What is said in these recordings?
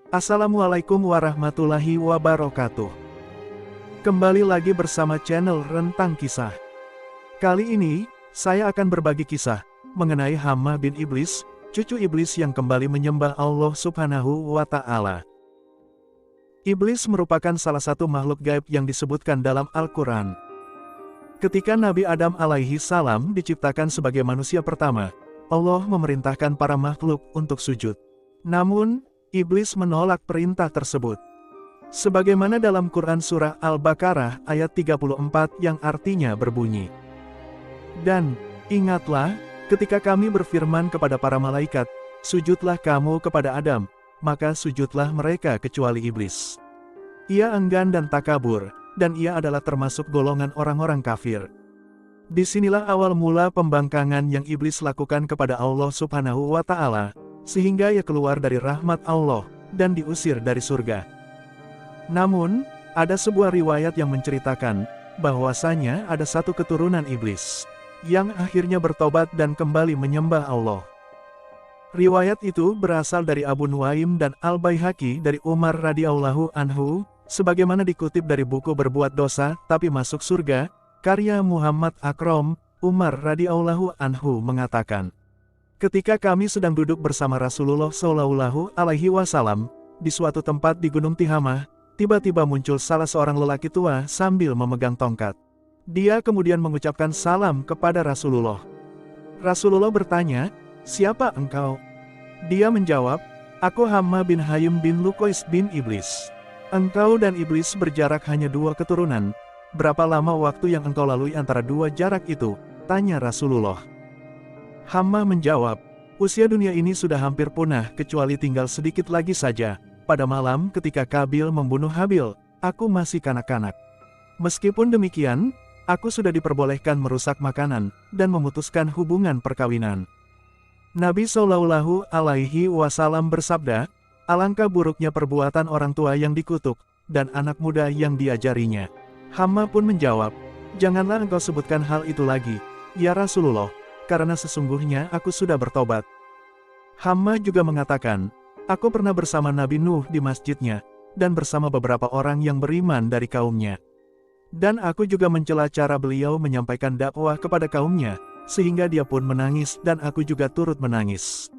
Assalamualaikum warahmatullahi wabarakatuh. Kembali lagi bersama channel Rentang Kisah. Kali ini, saya akan berbagi kisah mengenai Hammah bin Iblis, cucu iblis yang kembali menyembah Allah Subhanahu wa Ta'ala. Iblis merupakan salah satu makhluk gaib yang disebutkan dalam Al-Quran. Ketika Nabi Adam alaihi salam diciptakan sebagai manusia pertama, Allah memerintahkan para makhluk untuk sujud. Namun, Iblis menolak perintah tersebut. Sebagaimana dalam Quran Surah Al-Baqarah ayat 34 yang artinya berbunyi, "Dan, ingatlah, ketika kami berfirman kepada para malaikat, sujudlah kamu kepada Adam, maka sujudlah mereka kecuali Iblis. Ia enggan dan takabur, dan ia adalah termasuk golongan orang-orang kafir." Disinilah awal mula pembangkangan yang Iblis lakukan kepada Allah Subhanahu wa Ta'ala, sehingga ia keluar dari rahmat Allah, dan diusir dari surga. Namun, ada sebuah riwayat yang menceritakan, bahwasanya ada satu keturunan iblis, yang akhirnya bertobat dan kembali menyembah Allah. Riwayat itu berasal dari Abu Nuaim dan Al-Baihaqi dari Umar radhiyallahu anhu, sebagaimana dikutip dari buku Berbuat Dosa Tapi Masuk Surga, karya Muhammad Akram. Umar radhiyallahu anhu mengatakan, "Ketika kami sedang duduk bersama Rasulullah Shallallahu Alaihi Wasallam di suatu tempat di Gunung Tihamah, tiba-tiba muncul salah seorang lelaki tua sambil memegang tongkat. Dia kemudian mengucapkan salam kepada Rasulullah. Rasulullah bertanya, 'Siapa engkau?' Dia menjawab, 'Aku Hammah bin Hayyim bin Luqais bin Iblis.' 'Engkau dan Iblis berjarak hanya 2 keturunan. Berapa lama waktu yang engkau lalui antara 2 jarak itu?' tanya Rasulullah. Hammah menjawab, 'Usia dunia ini sudah hampir punah kecuali tinggal sedikit lagi saja. Pada malam ketika Kabil membunuh Habil, aku masih kanak-kanak. Meskipun demikian, aku sudah diperbolehkan merusak makanan, dan memutuskan hubungan perkawinan.' Nabi Shallallahu Alaihi Wasallam bersabda, 'Alangkah buruknya perbuatan orang tua yang dikutuk, dan anak muda yang diajarinya.' Hammah pun menjawab, 'Janganlah engkau sebutkan hal itu lagi, ya Rasulullah, karena sesungguhnya aku sudah bertobat.' Hammah juga mengatakan, 'Aku pernah bersama Nabi Nuh di masjidnya, dan bersama beberapa orang yang beriman dari kaumnya. Dan aku juga mencela cara beliau menyampaikan dakwah kepada kaumnya, sehingga dia pun menangis dan aku juga turut menangis.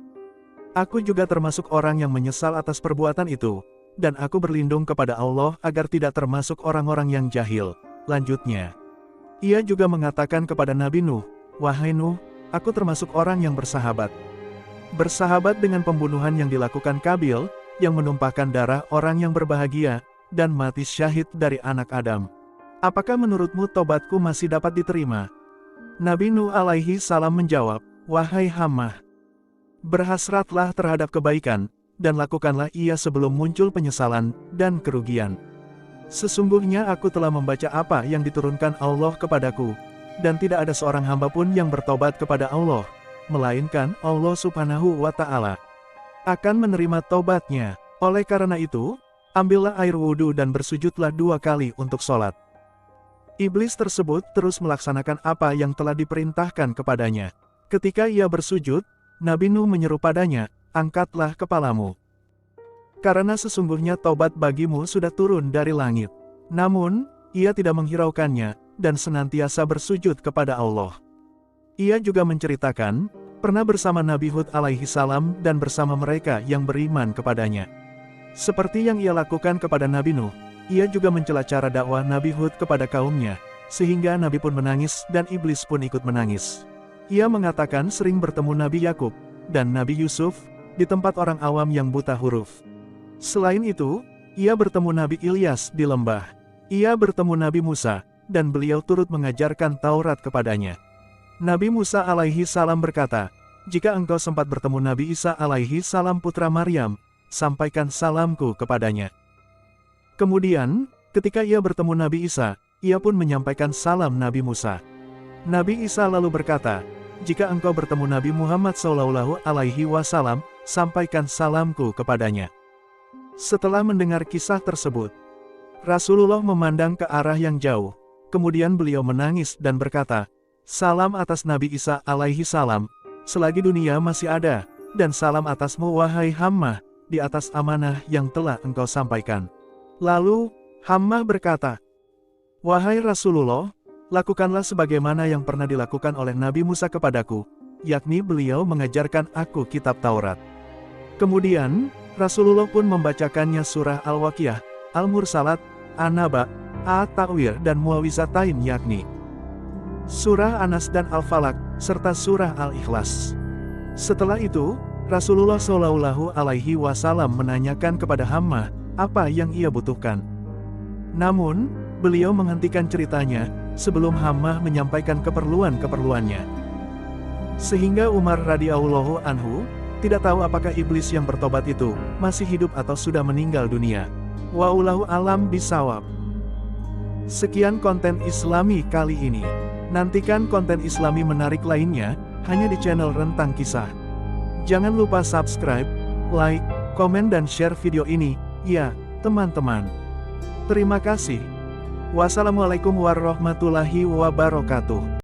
Aku juga termasuk orang yang menyesal atas perbuatan itu, dan aku berlindung kepada Allah agar tidak termasuk orang-orang yang jahil.' Lanjutnya, ia juga mengatakan kepada Nabi Nuh, 'Wahai Nuh, aku termasuk orang yang bersahabat dengan pembunuhan yang dilakukan Kabil, yang menumpahkan darah orang yang berbahagia, dan mati syahid dari anak Adam. Apakah menurutmu tobatku masih dapat diterima?' Nabi Nuh alaihi salam menjawab, 'Wahai Hammah, berhasratlah terhadap kebaikan, dan lakukanlah ia sebelum muncul penyesalan dan kerugian. Sesungguhnya aku telah membaca apa yang diturunkan Allah kepadaku, dan tidak ada seorang hamba pun yang bertobat kepada Allah, melainkan Allah Subhanahu wa Ta'ala akan menerima taubatnya. Oleh karena itu, ambillah air wudhu dan bersujudlah 2 kali untuk sholat.' Iblis tersebut terus melaksanakan apa yang telah diperintahkan kepadanya. Ketika ia bersujud, Nabi Nuh menyeru padanya, 'Angkatlah kepalamu. Karena sesungguhnya taubat bagimu sudah turun dari langit.' Namun, ia tidak menghiraukannya, dan senantiasa bersujud kepada Allah. Ia juga menceritakan, pernah bersama Nabi Hud alaihi salam dan bersama mereka yang beriman kepadanya. Seperti yang ia lakukan kepada Nabi Nuh, ia juga mencela cara dakwah Nabi Hud kepada kaumnya, sehingga Nabi pun menangis dan Iblis pun ikut menangis. Ia mengatakan sering bertemu Nabi Yakub dan Nabi Yusuf di tempat orang awam yang buta huruf. Selain itu, ia bertemu Nabi Ilyas di lembah. Ia bertemu Nabi Musa, dan beliau turut mengajarkan Taurat kepadanya. Nabi Musa alaihi salam berkata, 'Jika engkau sempat bertemu Nabi Isa alaihi salam putra Maryam, sampaikan salamku kepadanya.' Kemudian, ketika ia bertemu Nabi Isa, ia pun menyampaikan salam Nabi Musa. Nabi Isa lalu berkata, 'Jika engkau bertemu Nabi Muhammad Shallallahu Alaihi Wasallam, sampaikan salamku kepadanya.' Setelah mendengar kisah tersebut, Rasulullah memandang ke arah yang jauh. Kemudian beliau menangis dan berkata, 'Salam atas Nabi Isa alaihi salam, selagi dunia masih ada, dan salam atasmu wahai Hammah, di atas amanah yang telah engkau sampaikan." Lalu, Hammah berkata, "Wahai Rasulullah, lakukanlah sebagaimana yang pernah dilakukan oleh Nabi Musa kepadaku, yakni beliau mengajarkan aku kitab Taurat." Kemudian, Rasulullah pun membacakannya surah Al-Waqiah, Al-Mursalat, An-Naba, At-Ta'wir dan Muawizatain yakni surah Anas dan Al-Falaq, serta surah Al-Ikhlas. Setelah itu, Rasulullah Shallallahu Alaihi Wasallam menanyakan kepada Hammah apa yang ia butuhkan. Namun, beliau menghentikan ceritanya sebelum Hammah menyampaikan keperluan-keperluannya. Sehingga Umar radhiyallahu anhu tidak tahu apakah iblis yang bertobat itu masih hidup atau sudah meninggal dunia. Wallahu alam bisawab. Sekian konten Islami kali ini. Nantikan konten Islami menarik lainnya hanya di channel Rentang Kisah. Jangan lupa subscribe, like, komen dan share video ini, ya, teman-teman. Terima kasih. Wassalamualaikum warahmatullahi wabarakatuh.